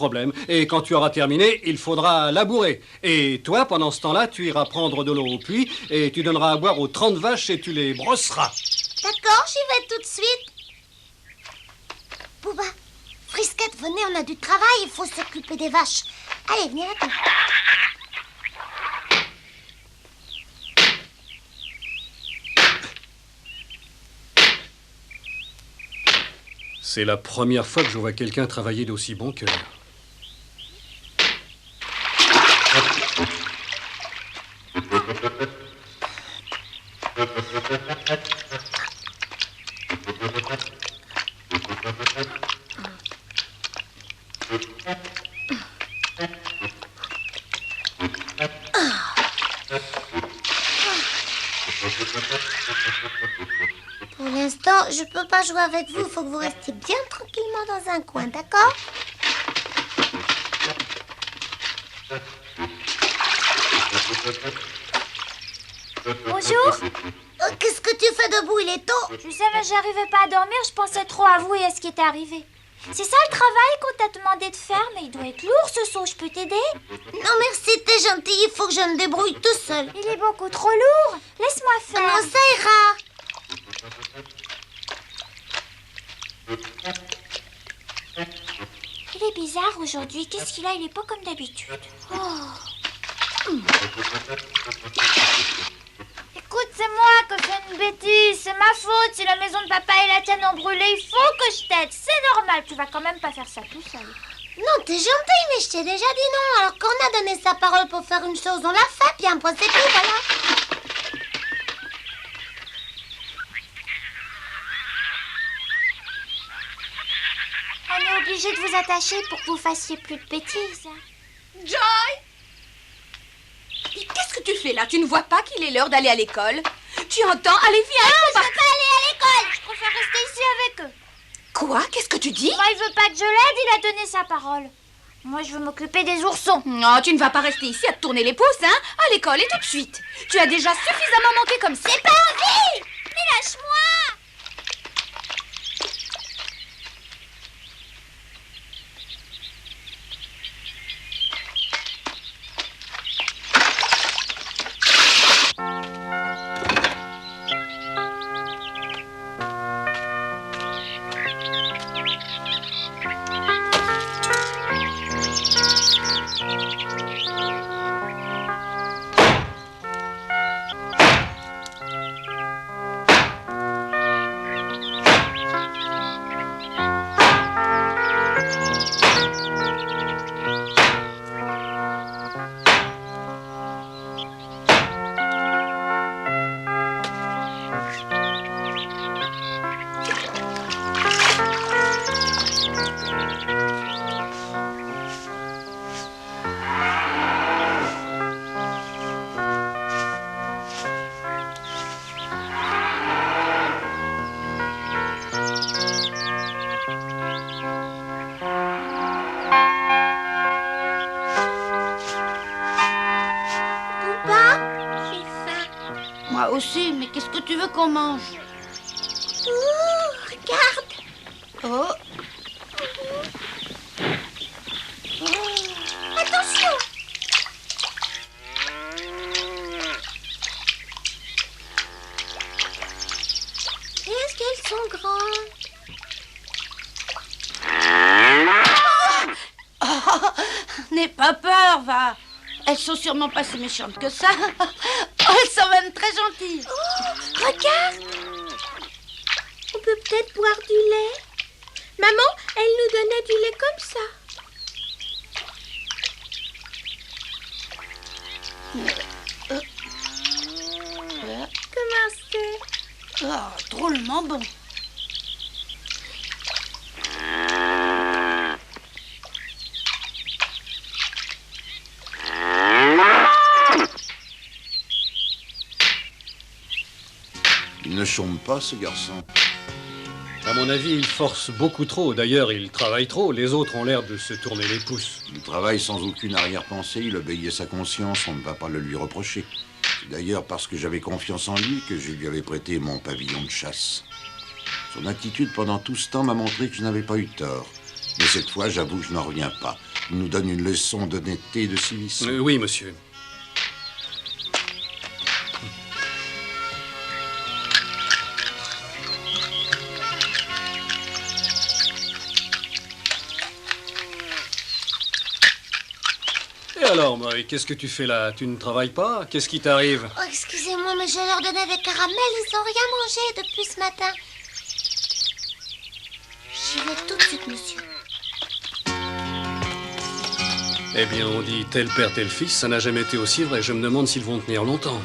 problème. Et quand tu auras terminé, il faudra labourer. Et toi, pendant ce temps-là, tu iras prendre de l'eau au puits et tu donneras à boire aux 30 vaches et tu les brosseras. D'accord, j'y vais tout de suite. Bouba, Frisquette, venez, on a du travail, il faut s'occuper des vaches. Allez, venez là. C'est la première fois que je vois quelqu'un travailler d'aussi bon cœur. Pour l'instant, je peux pas jouer avec vous. Il faut que vous restiez bien tranquillement dans un coin, d'accord? Bonjour. Qu'est-ce que tu fais debout? Il est tôt. Je savais que j'arrivais pas à dormir, je pensais trop à vous et à ce qui était arrivé. C'est ça le travail qu'on t'a demandé de faire, mais il doit être lourd ce seau, je peux t'aider? Non, merci, t'es gentil. Il faut que je me débrouille tout seul. Il est beaucoup trop lourd. Laisse-moi faire. Non, ça ira. Il est bizarre aujourd'hui. Qu'est-ce qu'il a? Il est pas comme d'habitude. Oh. Écoute, c'est moi qui fais une bêtise. C'est ma faute si la maison de papa et la tienne ont brûlé. Il faut que je t'aide. C'est normal. Tu vas quand même pas faire ça tout seul. Non, t'es gentil, mais je t'ai déjà dit non. Alors qu'on a donné sa parole pour faire une chose, on l'a fait, puis après c'est tout, voilà. On est obligé de vous attacher pour que vous fassiez plus de bêtises. Joy! Qu'est-ce que tu fais là? Tu ne vois pas qu'il est l'heure d'aller à l'école? Tu entends? Allez, viens! Non, je veux pas aller à l'école. Je préfère rester ici avec eux. Quoi? Qu'est-ce que tu dis? Moi, il veut pas que je l'aide, il a donné sa parole. Moi, je veux m'occuper des oursons. Non, tu ne vas pas rester ici à te tourner les pouces, hein? À l'école et tout de suite. Tu as déjà suffisamment manqué comme ça. J'ai pas envie! Mais lâche-moi! Moi aussi, mais qu'est-ce que tu veux qu'on mange? Regarde. Oh, Attention. Est-ce qu'elles sont grandes? n'aie pas peur, va. Elles sont sûrement pas si méchantes que ça. Elles sont même très gentilles. Regarde. On peut peut-être boire du lait. Maman, elle nous donnait du lait comme ça. Comment c'est? Oh, drôlement bon. Il ne chôme pas, ce garçon. À mon avis, il force beaucoup trop. D'ailleurs, il travaille trop. Les autres ont l'air de se tourner les pouces. Il travaille sans aucune arrière-pensée, il obéit à sa conscience, on ne va pas le lui reprocher. C'est d'ailleurs parce que j'avais confiance en lui que je lui avais prêté mon pavillon de chasse. Son attitude pendant tout ce temps m'a montré que je n'avais pas eu tort. Mais cette fois, j'avoue, je n'en reviens pas. Il nous donne une leçon d'honnêteté et de civisme. Oui, monsieur. Et alors, Moï, qu'est-ce que tu fais là? Tu ne travailles pas? Qu'est-ce qui t'arrive? Oh, excusez-moi, mais je leur donnais des caramels. Ils n'ont rien mangé depuis ce matin. J'y vais tout de suite, monsieur. Eh bien, on dit tel père, tel fils, ça n'a jamais été aussi vrai. Je me demande s'ils vont tenir longtemps.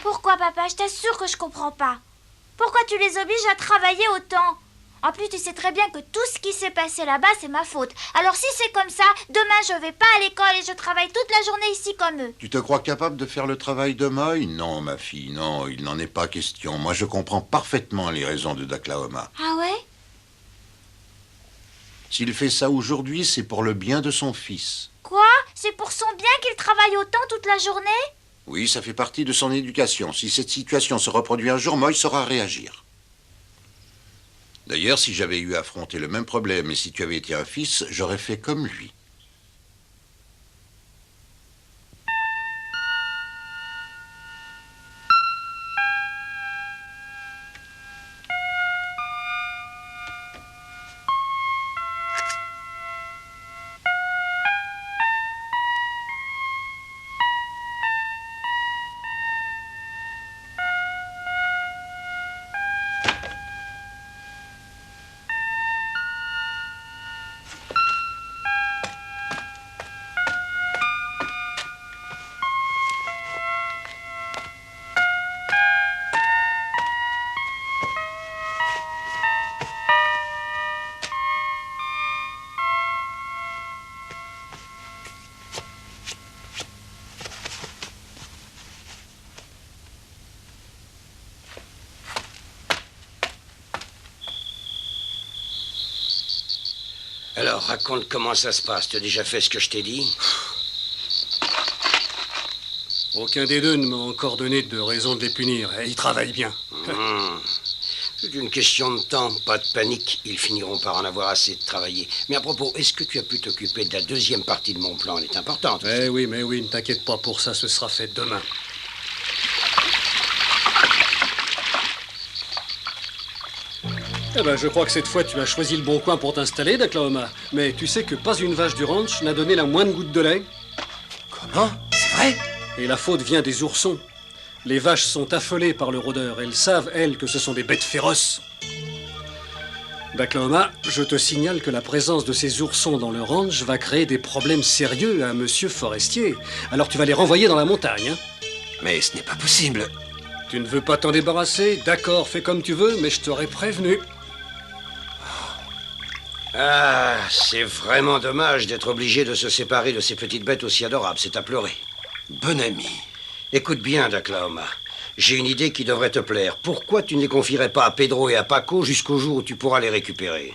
Pourquoi, papa? Je t'assure que je comprends pas. Pourquoi tu les obliges à travailler autant? En plus, tu sais très bien que tout ce qui s'est passé là-bas, c'est ma faute. Alors si c'est comme ça, demain je vais pas à l'école et je travaille toute la journée ici comme eux. Tu te crois capable de faire le travail de Moï? Non, ma fille, non, il n'en est pas question. Moi, je comprends parfaitement les raisons de Daklaoma. Ah ouais? S'il fait ça aujourd'hui, c'est pour le bien de son fils. Quoi? C'est pour son bien qu'il travaille autant toute la journée? Oui, ça fait partie de son éducation. Si cette situation se reproduit un jour, Moï saura réagir. D'ailleurs, si j'avais eu à affronter le même problème et si tu avais été un fils, j'aurais fait comme lui. Alors, raconte comment ça se passe. Tu as déjà fait ce que je t'ai dit? Aucun des deux ne m'a encore donné de raison de les punir. Et ils travaillent bien. C'est une question de temps, pas de panique. Ils finiront par en avoir assez de travailler. Mais à propos, est-ce que tu as pu t'occuper de la deuxième partie de mon plan? Elle est importante. Mais oui, ne t'inquiète pas pour ça, ce sera fait demain. Eh ben, je crois que cette fois, tu as choisi le bon coin pour t'installer, Daklaoma. Mais tu sais que pas une vache du ranch n'a donné la moindre goutte de lait. Comment? C'est vrai? Et la faute vient des oursons. Les vaches sont affolées par le rôdeur. Elles savent, elles, que ce sont des bêtes féroces. Daklaoma, je te signale que la présence de ces oursons dans le ranch va créer des problèmes sérieux à Monsieur Forestier. Alors tu vas les renvoyer dans la montagne, hein? Mais ce n'est pas possible. Tu ne veux pas t'en débarrasser? D'accord, fais comme tu veux, mais je t'aurais prévenu. Ah, c'est vraiment dommage d'être obligé de se séparer de ces petites bêtes aussi adorables. C'est à pleurer. Bon ami. Écoute bien, Daklaoma. J'ai une idée qui devrait te plaire. Pourquoi tu ne les confierais pas à Pedro et à Paco jusqu'au jour où tu pourras les récupérer?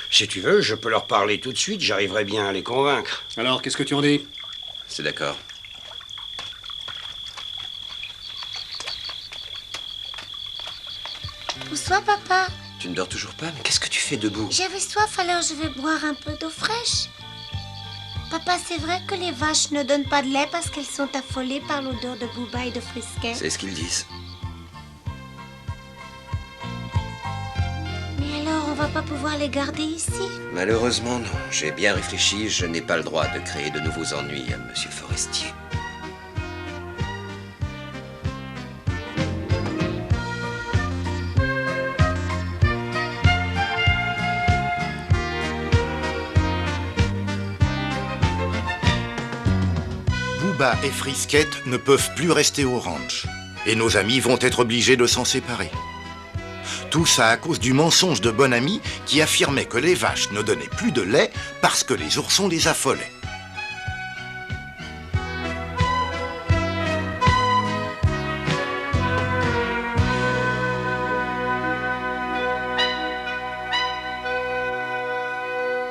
Si tu veux, je peux leur parler tout de suite. J'arriverai bien à les convaincre. Alors, qu'est-ce que tu en dis? C'est d'accord. Bonsoir, papa. Tu ne dors toujours pas? Mais qu'est-ce que tu fais debout? J'avais soif, alors je vais boire un peu d'eau fraîche. Papa, c'est vrai que les vaches ne donnent pas de lait parce qu'elles sont affolées par l'odeur de bouba et de frisquet. C'est ce qu'ils disent. Mais alors, on va pas pouvoir les garder ici? Malheureusement, non. J'ai bien réfléchi. Je n'ai pas le droit de créer de nouveaux ennuis à Monsieur Forestier. Booba et Frisquette ne peuvent plus rester au ranch. Et nos amis vont être obligés de s'en séparer. Tout ça à cause du mensonge de Bon Ami qui affirmait que les vaches ne donnaient plus de lait parce que les oursons les affolaient.